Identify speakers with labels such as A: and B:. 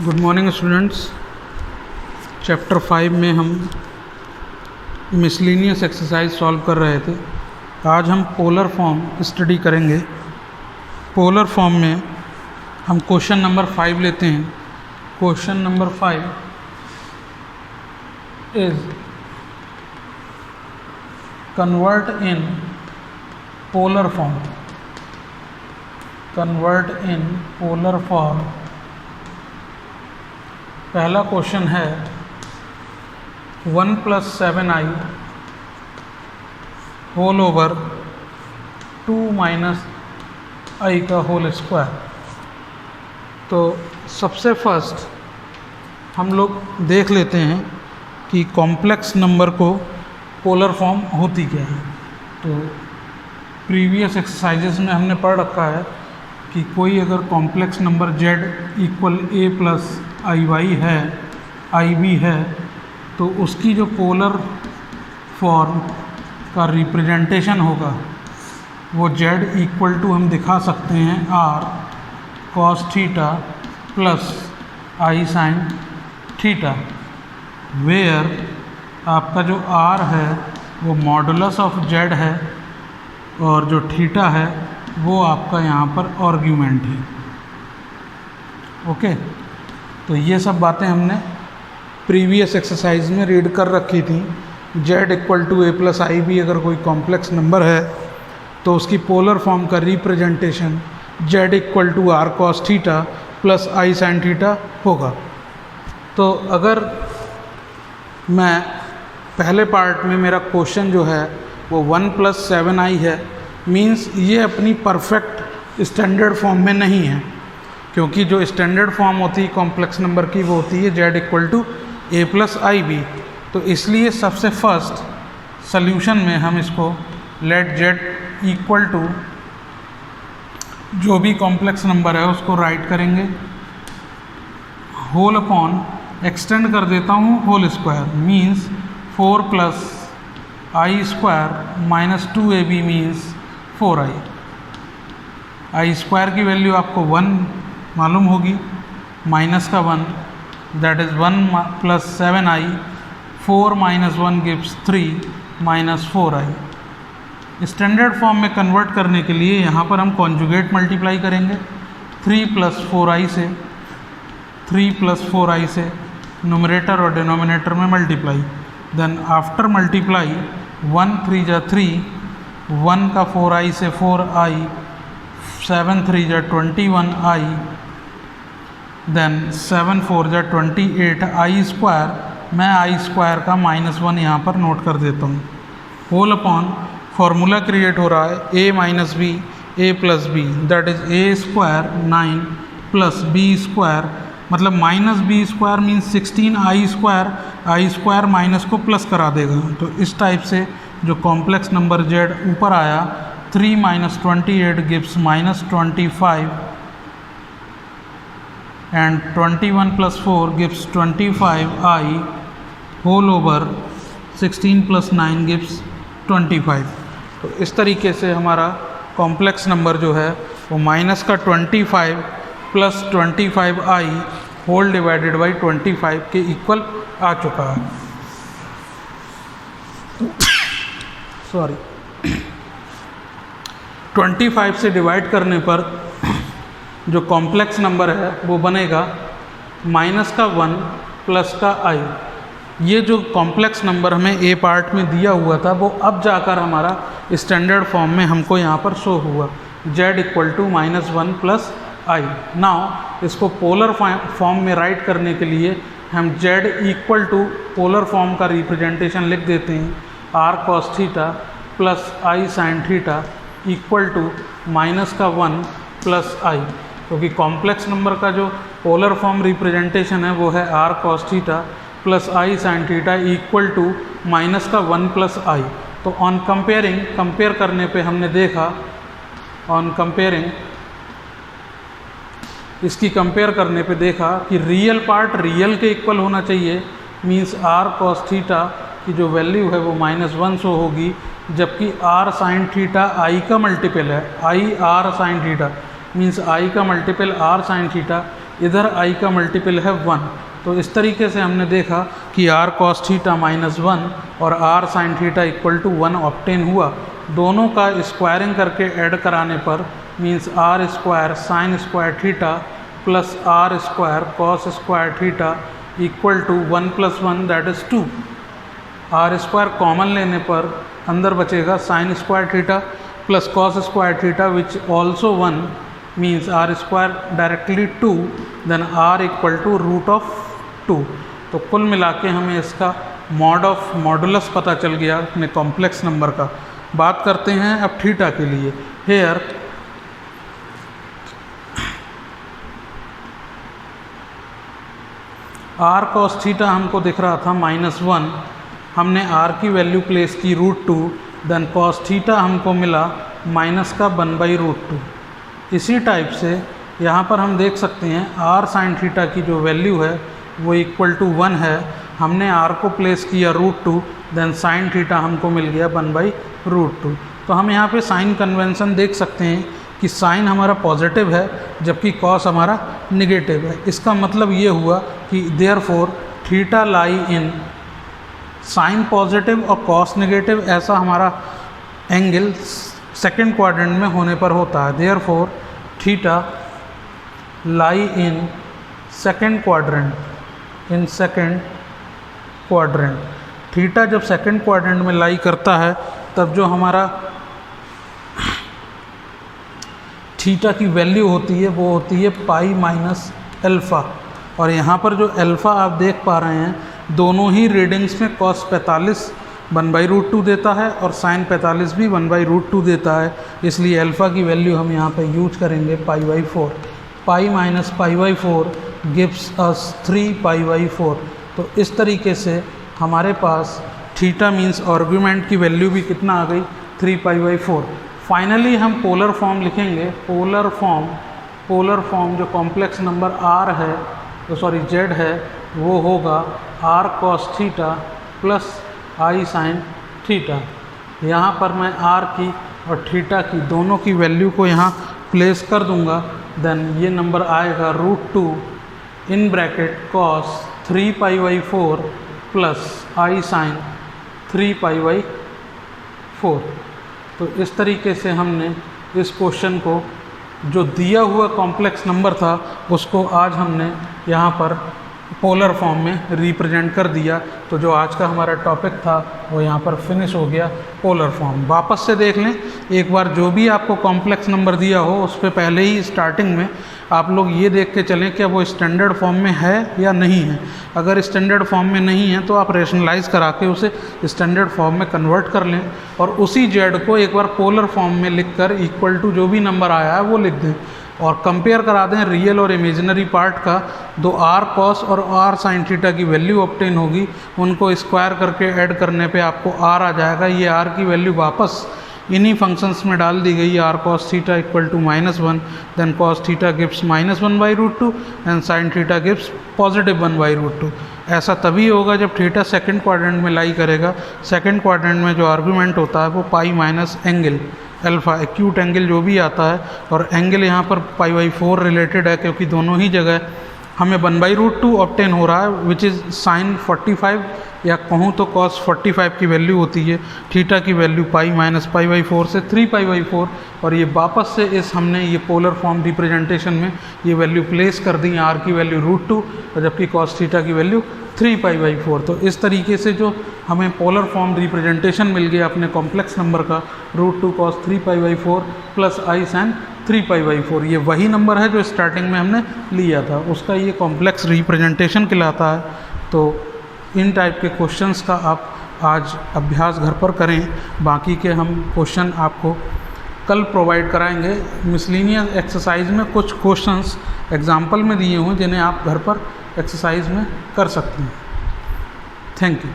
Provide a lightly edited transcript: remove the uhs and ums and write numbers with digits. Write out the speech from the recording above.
A: Good morning students. Chapter 5 में हम miscellaneous exercise solve कर रहे थे। आज हम पोलर फॉर्म स्टडी करेंगे। पोलर फॉर्म में हम क्वेश्चन नंबर 5 लेते हैं। Question number 5 is convert in polar form. Convert in polar form. पहला क्वेश्चन है 1 + 7i होल ओवर 2 - i का होल स्क्वायर। तो सबसे फर्स्ट हम लोग देख लेते हैं कि कॉम्प्लेक्स नंबर को पोलर फॉर्म होती क्या है। तो प्रीवियस एक्सरसाइजेस में हमने पढ़ रखा है कि कोई अगर complex number z = a + iy है, ib है, तो उसकी जो पोलर फॉर्म का रिप्रेजेंटेशन होगा वो z = हम दिखा सकते हैं r cos θ + i sin θ, where आपका जो r है वो मॉडुलस ऑफ z है और जो थीटा है वो आपका यहाँ पर आर्ग्यूमेंट है। ओके, तो ये सब बातें हमने प्रीवियस एक्सरसाइज में रीड कर रखी थी। z = a + ib अगर कोई कॉम्प्लेक्स नंबर है तो उसकी पोलर फॉर्म का representation z = r cos θ + i sin θ होगा। तो अगर मैं पहले पार्ट में मेरा क्वेश्चन जो है वो 1 + 7i है, मीन्स ये अपनी परफेक्ट स्टैंडर्ड फॉर्म में नहीं है, क्योंकि जो स्टैंडर्ड फॉर्म होती है कॉम्प्लेक्स नंबर की वो होती है z = a + ib। तो इसलिए सबसे फर्स्ट सल्यूशन में हम इसको लेट z = जो भी कॉम्प्लेक्स नंबर है उसको राइट करेंगे होल अपॉन, एक्सटेंड कर देता हूँ whole square, means 4 + i² - 2ab means 4i। i² की वैल्यू आपको 1 मालूम होगी, माइनस का 1, that is 1 + 7i, 4 - 1 gives 3 - 4i। Standard form में कन्वर्ट करने के लिए यहाँ पर हम कॉन्जुगेट मल्टीप्लाई करेंगे 3 + 4i से, 3 + 4i से न्यूमरेटर और डिनोमिनेटर में मल्टीप्लाई, देन आफ्टर मल्टीप्लाई 1 × 3 = 3, 1 का 4i से 4i, 7 × 3 = 21i, देन 7 × 4 = 28i²। मैं i² का -1 यहाँ पर नोट कर देता हूँ। होल अपॉन फार्मूला क्रिएट हो रहा है a - b a + b, that is a² 9 + b², मतलब -b² means 16i², i² minus को प्लस करा देगा। तो इस टाइप से जो कॉम्प्लेक्स नंबर z ऊपर आया 3 - 28 gives -25 and 21 + 4 gives 25i whole over 16 + 9 gives 25। तो इस तरीके से हमारा कॉम्प्लेक्स नंबर जो है वो -25 + 25i होल डिवाइडेड बाई 25 के इक्वल आ चुका है। सॉरी, 25 से डिवाइड करने पर जो कॉम्प्लेक्स नंबर है वो बनेगा -1 + i। ये जो कॉम्प्लेक्स नंबर हमें ए पार्ट में दिया हुआ था वो अब जाकर हमारा स्टैंडर्ड फॉर्म में हमको यहाँ पर शो हुआ z = -1 + i। नाउ इसको पोलर फॉर्म में राइट करने के लिए हम z = पोलर फॉर्म का रिप्रेजेंटेशन लिख देते हैं r cos θ + i sin θ = -1 + i, क्योंकि कॉम्प्लेक्स नंबर का जो पोलर फॉर्म रिप्रेजेंटेशन है वो है r cos θ + i sin θ = -1 + i। तो ऑन कंपेयरिंग, कंपेयर करने पे हमने देखा, ऑन कंपेयरिंग इसकी कंपेयर करने पे देखा कि रियल पार्ट रियल के इक्वल होना चाहिए, मीन्स r cos θ की जो वैल्यू है वो -1 शो होगी, जबकि r sin θ i का मल्टीपल है, i r sin θ means i का मल्टीपल r sin θ इधर i का मल्टीपल है 1। तो इस तरीके से हमने देखा कि r cos थीटा माइनस 1 और r sin theta equal to 1 obtain हुआ। दोनों का स्क्वायरिंग करके ऐड कराने पर means r square sine square theta plus r square cos square theta equal to 1 plus 1 that is 2। r square common लेने पर अंदर बचेगा sine square theta plus cos square theta which also 1 means r square directly 2 then r equal to root of 2। तो कुल मिला के हमें इसका मॉड ऑफ मॉडुलस पता चल गया अपने कॉम्प्लेक्स नंबर का। बात करते हैं अब थीटा के लिए। हेयर r cos थीटा हमको दिख रहा था -1, हमने r की वैल्यू प्लेस की √2 देन cos थीटा हमको मिला माइनस का 1/√2। इसी टाइप से यहाँ पर हम देख सकते हैं r sin थीटा की जो वैल्यू है वो इक्वल टू 1 है। हमने r को प्लेस किया √2 देन sin थीटा हमको मिल गया 1/√2। तो हम यहाँ पे साइन कन्वेंशन देख सकते हैं कि साइन हमारा पॉजिटिव है जबकि कॉस हमारा निगेटिव है। इसका मतलब ये हुआ कि देयरफॉर थीटा लाई इन साइन पॉजिटिव और कॉस निगेटिव, ऐसा हमारा एंगल सेकंड क्वाड्रेंट में होने पर होता है। Therefore theta lie in second quadrant, theta जब सेकंड क्वाड्रेंट में लाई करता है तब जो हमारा थीटा की वैल्यू होती है वो होती है पाई माइनस अल्फ़ा। और यहाँ पर जो अल्फ़ा आप देख पा रहे हैं दोनों ही रीडिंग्स में कॉस 45 1/√2 देता है और साइन 45 भी 1/√2 देता है, इसलिए अल्फ़ा की वैल्यू हम यहाँ पे यूज करेंगे π/4। Pi minus π/4 gives us 3π/4। तो इस तरीके से हमारे पास थीटा मीन्स आर्गुमेंट की वैल्यू भी कितना आ गई 3π/4। फाइनली हम पोलर फॉर्म लिखेंगे। पोलर फॉर्म जो कॉम्प्लेक्स नंबर r है तो सॉरी z है वो होगा r cos theta plus i sin theta. यहाँ पर मैं r की और थीटा की दोनों की वैल्यू को यहाँ प्लेस कर दूँगा। देन ये नंबर आएगा √2 in bracket cos 3π/4 plus i sin 3π/4। तो इस तरीके से हमने इस क्वेश्चन को जो दिया हुआ कॉम्प्लेक्स नंबर था उसको आज हमने यहाँ पर पोलर फॉर्म में रिप्रेजेंट कर दिया। तो जो आज का हमारा टॉपिक था वो यहाँ पर फिनिश हो गया, पोलर फॉर्म। वापस से देख लें एक बार, जो भी आपको कॉम्प्लेक्स नंबर दिया हो उस पर पहले ही स्टार्टिंग में आप लोग ये देख के चलें कि वो स्टैंडर्ड फॉर्म में है या नहीं है। अगर स्टैंडर्ड फॉर्म में नहीं है तो आप रेशनलाइज करा के उसे स्टैंडर्ड फॉर्म में कन्वर्ट कर लें और उसी जेड को एक बार पोलर फॉर्म में लिख कर इक्वल टू जो भी नंबर आया है वो लिख दें और कंपेयर करा दें रियल और इमेजिनरी पार्ट का। दो r cos और r sin थीटा की वैल्यू ऑब्टेन होगी, उनको स्क्वायर करके ऐड करने पे आपको r आ जाएगा। ये r की वैल्यू वापस इन्हीं फंक्शंस में डाल दी गई। r cos theta equal to -1 then cos theta gives -1/√2 and sin theta gives positive 1/√2। ऐसा तभी होगा जब थीटा सेकंड क्वाड्रेंट में लाई करेगा। सेकंड क्वाड्रेंट में जो आर्गुमेंट होता है वो pi minus angle alpha acute angle जो भी आता है, और एंगल यहाँ पर π/4 रिलेटेड है क्योंकि दोनों ही जगह हमें 1/√2 ऑब्टेन हो रहा है विच इज़ साइन 45 या कहूँ तो cos 45 की वैल्यू होती है। थीटा की वैल्यू पाई माइनस π/4 से 3π/4 और ये वापस से इस हमने ये पोलर फॉर्म रिप्रेजेंटेशन में ये वैल्यू प्लेस कर दी। r की वैल्यू √2 और जबकि cos थीटा की वैल्यू 3π/4। तो इस तरीके से जो हमें पोलर फॉर्म रिप्रेजेंटेशन मिल गया अपने कॉम्प्लेक्स नंबर का √2 cos 3π/4 प्लस i sin 3π/4। ये वही नंबर है जो स्टार्टिंग में हमने लिया था, उसका ये कॉम्प्लेक्स रिप्रेजेंटेशन कहलाता है। तो इन टाइप के क्वेश्चंस का आप आज अभ्यास घर पर करें। बाकी के हम क्वेश्चन आपको कल प्रोवाइड कराएंगे। मिसलिनियस एक्सरसाइज में कुछ क्वेश्चंस एग्जाम्पल में दिए हुए जिन्हें आप घर पर एक्सरसाइज में कर सकते हैं। Thank you.